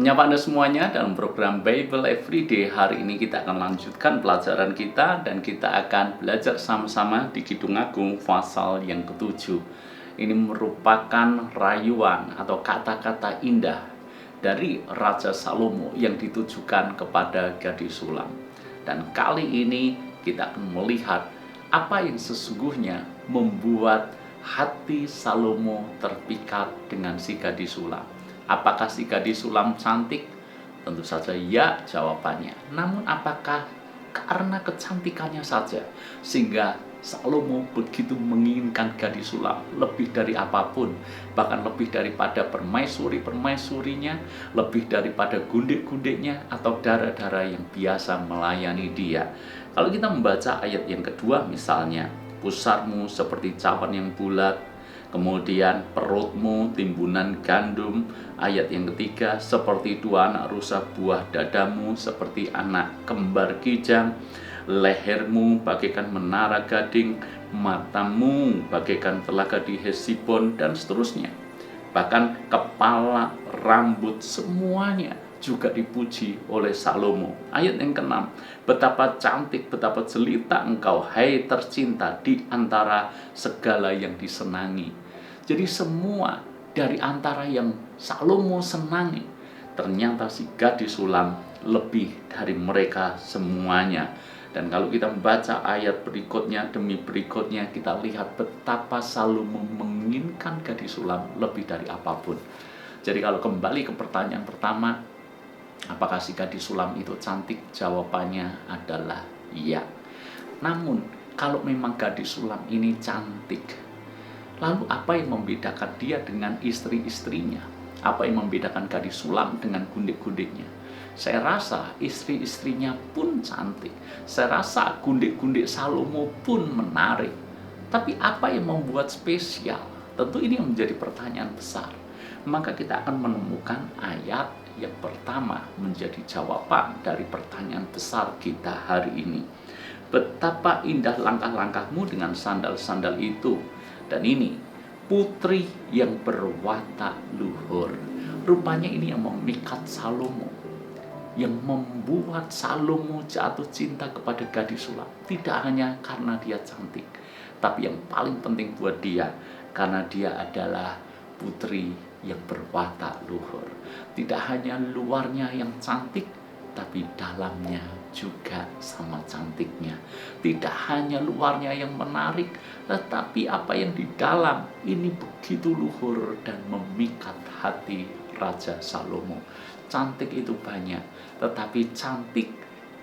Menyapa Anda semuanya dalam program Bible Everyday. Hari ini kita akan lanjutkan pelajaran kita dan kita akan belajar sama-sama di Kidung Agung pasal yang ke-7. Ini merupakan rayuan atau kata-kata indah dari Raja Salomo yang ditujukan kepada gadis sulam. Dan kali ini kita akan melihat apa yang sesungguhnya membuat hati Salomo terpikat dengan si gadis sulam. Apakah si gadis sulam cantik? Tentu saja ya jawabannya. Namun apakah karena kecantikannya saja sehingga Salomo begitu menginginkan gadis sulam lebih dari apapun, bahkan lebih daripada permaisuri-permaisurinya, lebih daripada gundik-gundiknya atau dara-dara yang biasa melayani dia? Kalau kita membaca ayat yang kedua misalnya, pusarmu seperti cawan yang bulat, kemudian perutmu timbunan gandum. Ayat yang ketiga, seperti dua anak rusa buah dadamu, seperti anak kembar kijang. Lehermu bagaikan menara gading, matamu bagaikan telaga di Hesibon, dan seterusnya. Bahkan kepala, rambut, semuanya juga dipuji oleh Salomo. Ayat yang ke-6, betapa cantik, betapa jelita engkau, hai tercinta, di antara segala yang disenangi. Jadi semua dari antara yang Salomo senangi, ternyata si gadis sulam lebih dari mereka semuanya. Dan kalau kita membaca ayat berikutnya demi berikutnya, kita lihat betapa Salomo menginginkan gadis sulam lebih dari apapun. Jadi kalau kembali ke pertanyaan pertama, apakah si gadis sulam itu cantik? Jawabannya adalah iya. Namun kalau memang gadis sulam ini cantik, lalu apa yang membedakan dia dengan istri-istrinya? Apa yang membedakan gadis sulam dengan gundik-gundiknya? Saya rasa istri-istrinya pun cantik. Saya rasa gundik-gundik Salomo pun menarik. Tapi apa yang membuat spesial? Tentu ini yang menjadi pertanyaan besar. Maka kita akan menemukan ayat yang pertama menjadi jawaban dari pertanyaan besar kita hari ini. Betapa indah langkah-langkahmu dengan sandal-sandal itu. Dan ini putri yang berwatak luhur. Rupanya ini yang memikat Salomo, yang membuat Salomo jatuh cinta kepada gadis sulam. Tidak hanya karena dia cantik, tapi yang paling penting buat dia karena dia adalah putri yang berwatak luhur. Tidak hanya luarnya yang cantik, tapi dalamnya juga sama cantiknya. Tidak hanya luarnya yang menarik, tetapi apa yang di dalam ini begitu luhur dan memikat hati Raja Salomo. Cantik itu banyak, tetapi cantik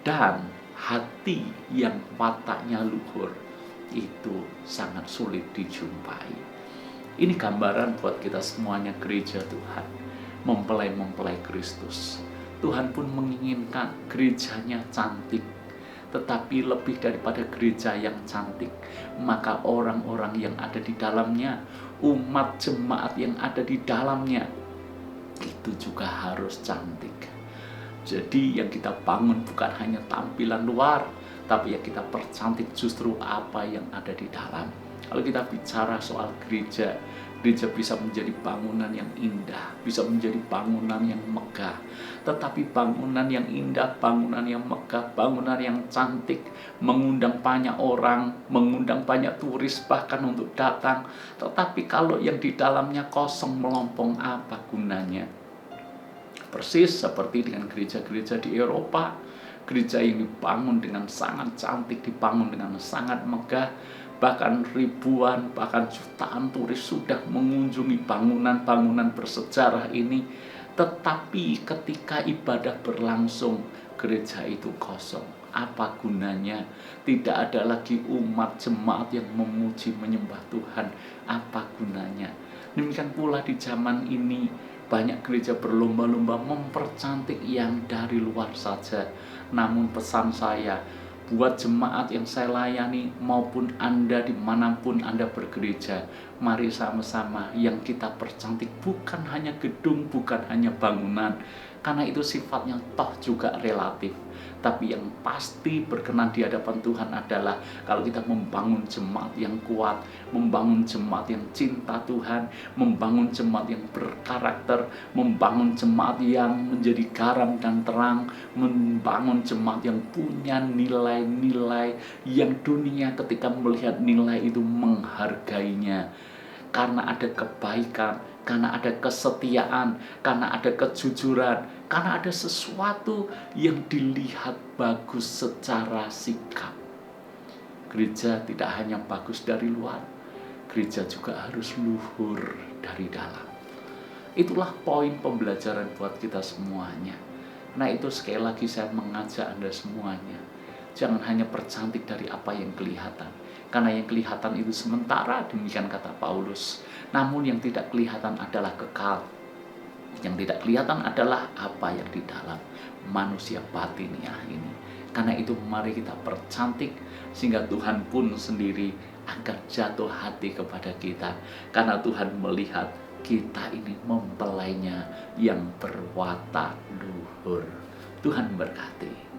dan hati yang wataknya luhur itu sangat sulit dijumpai. Ini gambaran buat kita semuanya gereja Tuhan, mempelai-mempelai Kristus. Tuhan pun menginginkan gerejanya cantik, tetapi lebih daripada gereja yang cantik, maka orang-orang yang ada di dalamnya, umat jemaat yang ada di dalamnya, itu juga harus cantik. Jadi yang kita bangun bukan hanya tampilan luar, tapi yang kita percantik justru apa yang ada di dalam. Kalau kita bicara soal gereja, gereja bisa menjadi bangunan yang indah, bisa menjadi bangunan yang megah. Tetapi bangunan yang indah, bangunan yang megah, bangunan yang cantik, mengundang banyak orang, mengundang banyak turis bahkan untuk datang. Tetapi kalau yang di dalamnya kosong melompong, apa gunanya? Persis seperti dengan gereja-gereja di Eropa, gereja yang dibangun dengan sangat cantik, dibangun dengan sangat megah, bahkan ribuan, bahkan jutaan turis sudah mengunjungi bangunan-bangunan bersejarah ini. Tetapi ketika ibadah berlangsung, gereja itu kosong. Apa gunanya? Tidak ada lagi umat jemaat yang memuji menyembah Tuhan. Apa gunanya? Demikian pula di zaman ini, banyak gereja berlomba-lomba mempercantik yang dari luar saja. Namun pesan saya, buat jemaat yang saya layani maupun Anda dimanapun Anda bergereja, mari sama-sama yang kita percantik bukan hanya gedung, bukan hanya bangunan, karena itu sifatnya toh juga relatif. Tapi yang pasti berkenan di hadapan Tuhan adalah kalau kita membangun jemaat yang kuat, membangun jemaat yang cinta Tuhan, membangun jemaat yang berkarakter, membangun jemaat yang menjadi garam dan terang, membangun jemaat yang punya nilai-nilai yang dunia ketika melihat nilai itu menghargainya. Karena ada kebaikan, karena ada kesetiaan, karena ada kejujuran, karena ada sesuatu yang dilihat bagus secara sikap. Gereja tidak hanya bagus dari luar, gereja juga harus luhur dari dalam. Itulah poin pembelajaran buat kita semuanya. Nah itu sekali lagi saya mengajak Anda semuanya, jangan hanya percantik dari apa yang kelihatan, karena yang kelihatan itu sementara, demikian kata Paulus. Namun yang tidak kelihatan adalah kekal. Yang tidak kelihatan adalah apa yang di dalam manusia batiniah ini. Karena itu mari kita percantik sehingga Tuhan pun sendiri akan jatuh hati kepada kita. Karena Tuhan melihat kita ini mempelainya yang berwatak luhur. Tuhan berkati.